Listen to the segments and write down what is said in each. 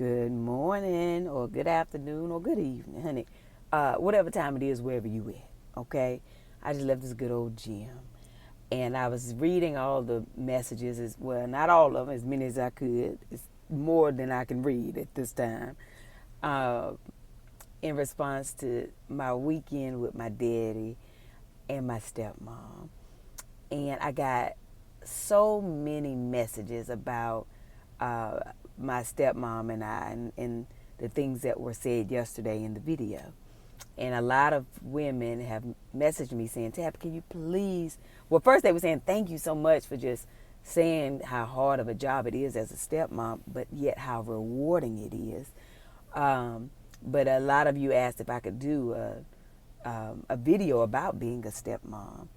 Good morning, or good afternoon, or good evening, honey. Whatever time it is, wherever you at, okay? I just left this good old gym. And I was reading all the messages as well. Not all of them, as many as I could. It's more than I can read at this time. Uh, in response to my weekend with my daddy and my stepmom. And I got so many messages about uh, my stepmom and I, and the things that were said yesterday in the video. And a lot of women have messaged me saying, Tab, can you please? Well, first they were saying, thank you so much for just saying how hard of a job it is as a stepmom, but yet how rewarding it is. But a lot of you asked if I could do a video about being a stepmom.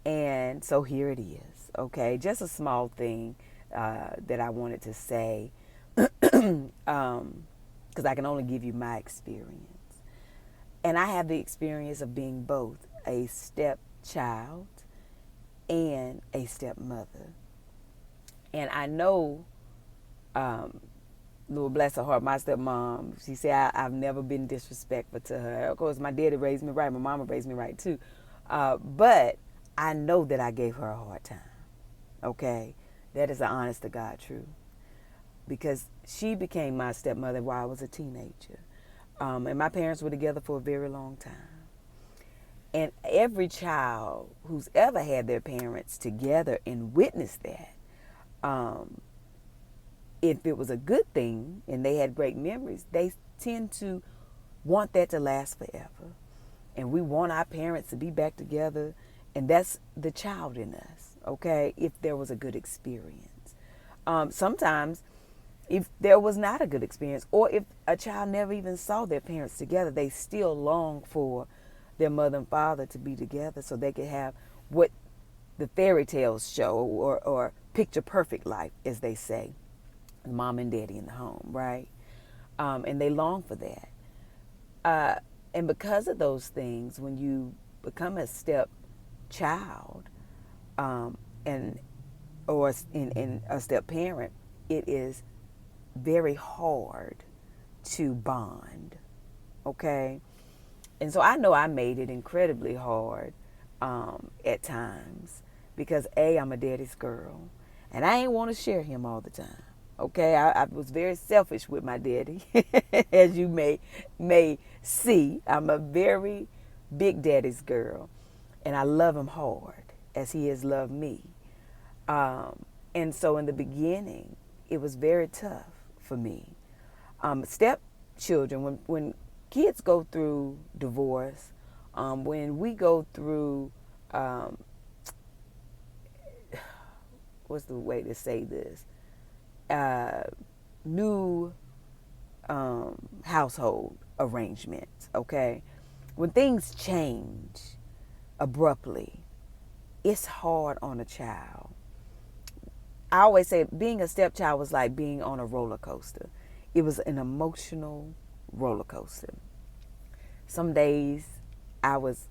And so here it is, okay? Just a small thing that I wanted to say, because I can only give you my experience. And I have the experience of being both a stepchild and a stepmother. And I know, Lord bless her heart, my stepmom, she said I've never been disrespectful to her. Of course, my daddy raised me right. My mama raised me right, too. But I know that I gave her a hard time, okay? That is an honest to God truth. Because she became my stepmother while I was a teenager. And my parents were together for a very long time. And every child who's ever had their parents together and witnessed that, if it was a good thing and they had great memories, they tend to want that to last forever. And we want our parents to be back together. And that's the child in us, okay, if there was a good experience. Sometimes if there was not a good experience, or if a child never even saw their parents together, they still long for their mother and father to be together so they could have what the fairy tales show, or picture perfect life, as they say, mom and daddy in the home, right? And they long for that. And because of those things, when you become a stepchild, and or in a step parent, it is very hard to bond, okay? And so I know I made it incredibly hard at times because I'm a daddy's girl, and I ain't want to share him all the time, okay? I was very selfish with my daddy, as you may see. I'm a very big daddy's girl, and I love him hard as he has loved me. And so in the beginning, it was very tough for me. Stepchildren, when kids go through divorce, when we go through, what's the way to say this? New household arrangements, okay? When things change abruptly, it's hard on a child. I always say being a stepchild was like being on a roller coaster. It was an emotional roller coaster. Some days I was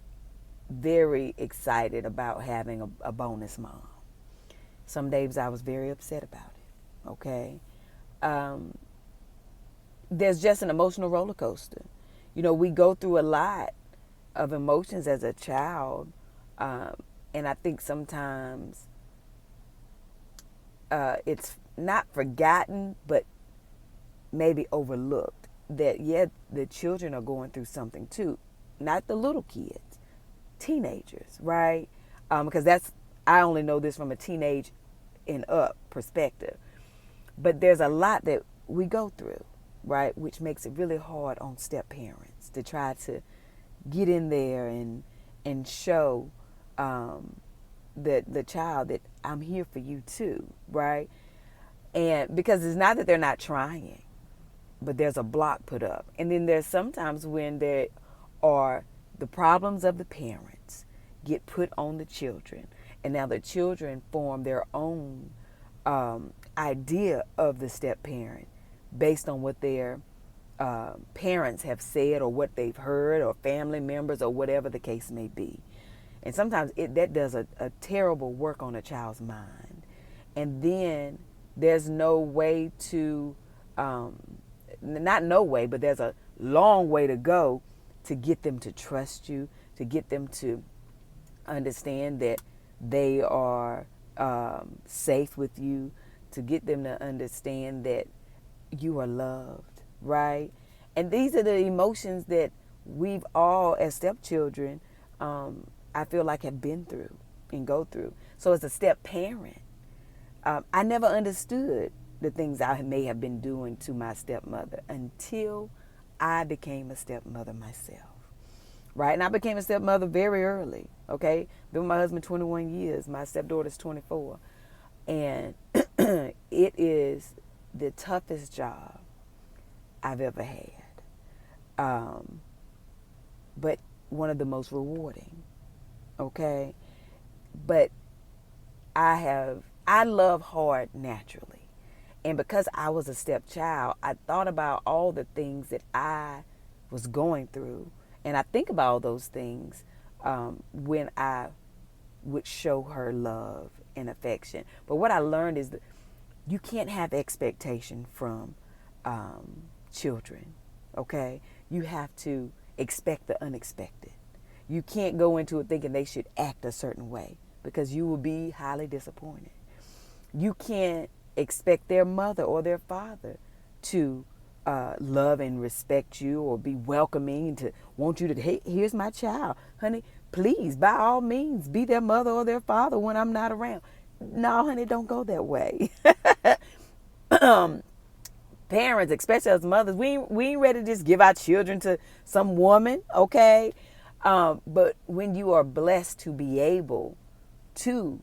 very excited about having a bonus mom. Some days I was very upset about it, okay? There's just an emotional roller coaster. You know, we go through a lot of emotions as a child, and I think sometimes it's not forgotten, but maybe overlooked that, yeah, the children are going through something too. Not the little kids, teenagers, right? Because I only know this from a teenage and up perspective. But there's a lot that we go through, right? Which makes it really hard on step parents to try to get in there and show the child that I'm here for you too, right? And because it's not that they're not trying, but there's a block put up. And then there's sometimes when there are the problems of the parents get put on the children, and now the children form their own idea of the step parent based on what their parents have said or what they've heard or family members or whatever the case may be. And sometimes that does a terrible work on a child's mind. And then there's no way to not no way, but there's a long way to go to get them to trust you, to get them to understand that they are safe with you, to get them to understand that you are loved, right? And these are the emotions that we've all, as stepchildren, I feel like have been through and go through. So as a step parent, I never understood the things I may have been doing to my stepmother until I became a stepmother myself, right? And I became a stepmother very early, okay? Been with my husband 21 years. My stepdaughter's 24. And it is the toughest job I've ever had. But one of the most rewarding, okay? But I love hard naturally. And because I was a stepchild, I thought about all the things that I was going through. And I think about all those things when I would show her love and affection. But what I learned is that you can't have expectation from children, okay? You have to expect the unexpected. You can't go into it thinking they should act a certain way because you will be highly disappointed. You can't expect their mother or their father to love and respect you or be welcoming, to want you to, hey, here's my child. Honey, please, by all means, be their mother or their father when I'm not around. No, honey, don't go that way. Parents, especially as mothers, we ain't ready to just give our children to some woman, okay? But when you are blessed to be able to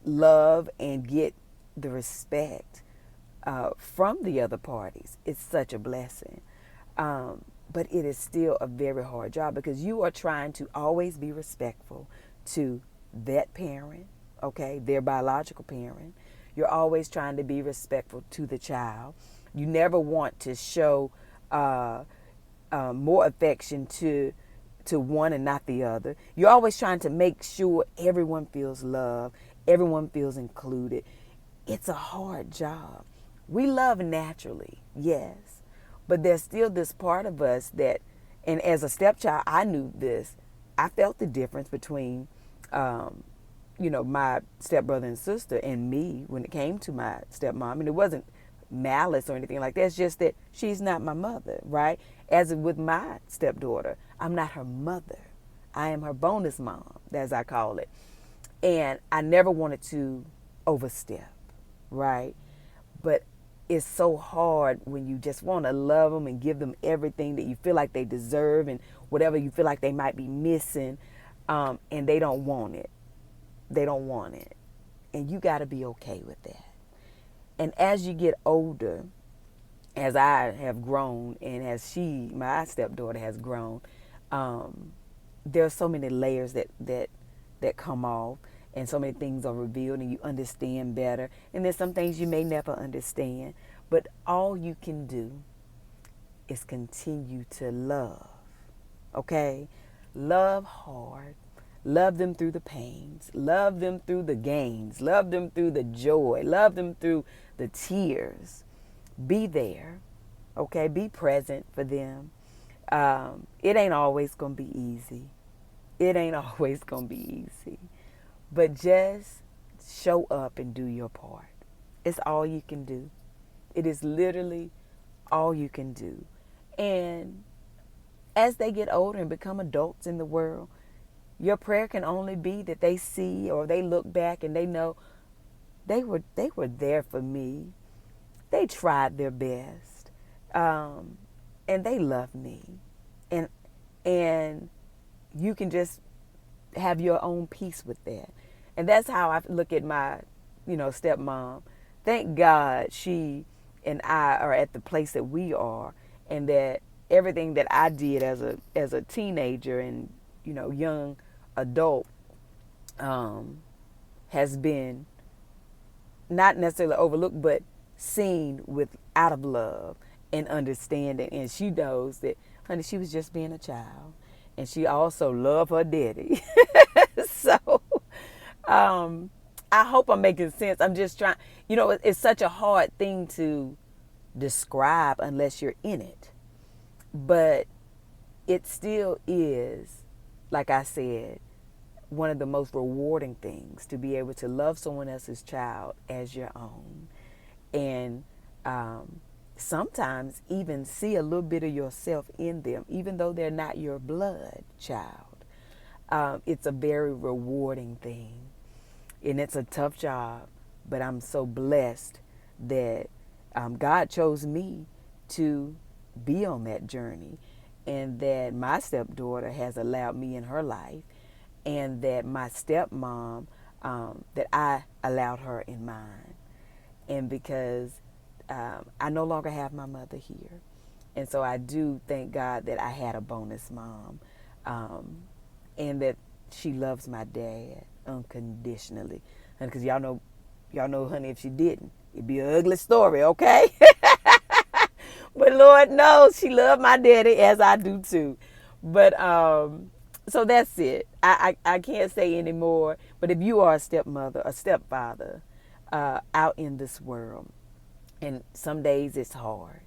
love and get the respect from the other parties, it's such a blessing. But it is still a very hard job because you are trying to always be respectful to that parent, okay, their biological parent. You're always trying to be respectful to the child. You never want to show more affection to one and not the other. You're always trying to make sure everyone feels loved, everyone feels included. It's a hard job. We love naturally, yes, but there's still this part of us that, and as a stepchild, I knew this. I felt the difference between my stepbrother and sister and me when it came to my stepmom. And it wasn't malice or anything like that. It's just that she's not my mother, right? As with my stepdaughter, I'm not her mother. I am her bonus mom, as I call it. And I never wanted to overstep, right? But it's so hard when you just want to love them and give them everything that you feel like they deserve and whatever you feel like they might be missing, and they don't want it. They don't want it. And you got to be okay with that. And as you get older, as I have grown and as my stepdaughter has grown, there are so many layers that come off and so many things are revealed and you understand better. And there's some things you may never understand. But all you can do is continue to love, okay? Love hard. Love them through the pains. Love them through the gains. Love them through the joy. Love them through the tears. Be there, okay? Be present for them. It ain't always going to be easy. It ain't always going to be easy. But just show up and do your part. It's all you can do. It is literally all you can do. And as they get older and become adults in the world, your prayer can only be that they see or they look back and they know they were there for me. They tried their best, and they love me, and you can just have your own peace with that. And that's how I look at my, stepmom. Thank God she and I are at the place that we are, and that everything that I did as a teenager and young adult has been not necessarily overlooked, but seen out of love and understanding. And she knows that, honey, she was just being a child, and she also loved her daddy. So I hope I'm making sense. I'm just trying. It's such a hard thing to describe unless you're in it. But it still is, like I said, one of the most rewarding things to be able to love someone else's child as your own. And sometimes even see a little bit of yourself in them, even though they're not your blood child. It's a very rewarding thing. And it's a tough job, but I'm so blessed that God chose me to be on that journey, and that my stepdaughter has allowed me in her life, and that my stepmom, that I allowed her in mine. And because I no longer have my mother here. And so I do thank God that I had a bonus mom, and that she loves my dad unconditionally. And because y'all know, honey, if she didn't, it'd be an ugly story, okay? But Lord knows she loved my daddy as I do too. But so that's it. I can't say anymore. But if you are a stepmother, a stepfather, out in this world, and some days it's hard,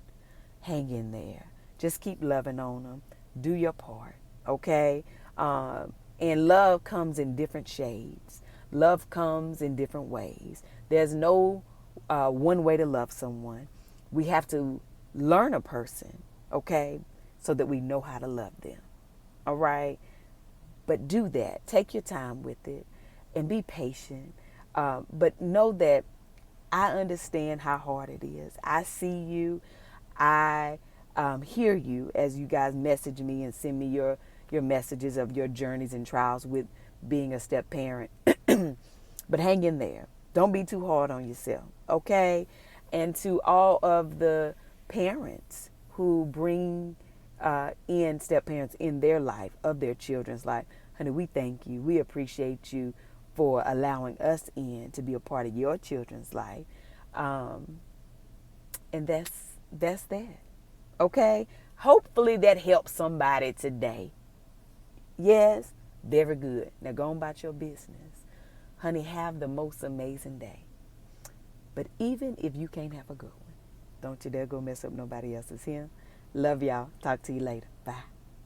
hang in there. Just keep loving on them. Do your part, okay? And love comes in different shades. Love comes in different ways. There's no one way to love someone. We have to learn a person, okay, so that we know how to love them, all right? But do that. Take your time with it and be patient. But know that I understand how hard it is. I see you. I hear you as you guys message me and send me your messages of your journeys and trials with being a step parent. But hang in there. Don't be too hard on yourself, okay? And to all of the parents who bring in step parents in their life, of their children's life, honey, we thank you. We appreciate you for allowing us in to be a part of your children's life. And that's that. Okay? Hopefully that helps somebody today. Yes, very good. Now go on about your business. Honey, have the most amazing day. But even if you can't have a good one, don't you dare go mess up nobody else's here. Love y'all. Talk to you later. Bye.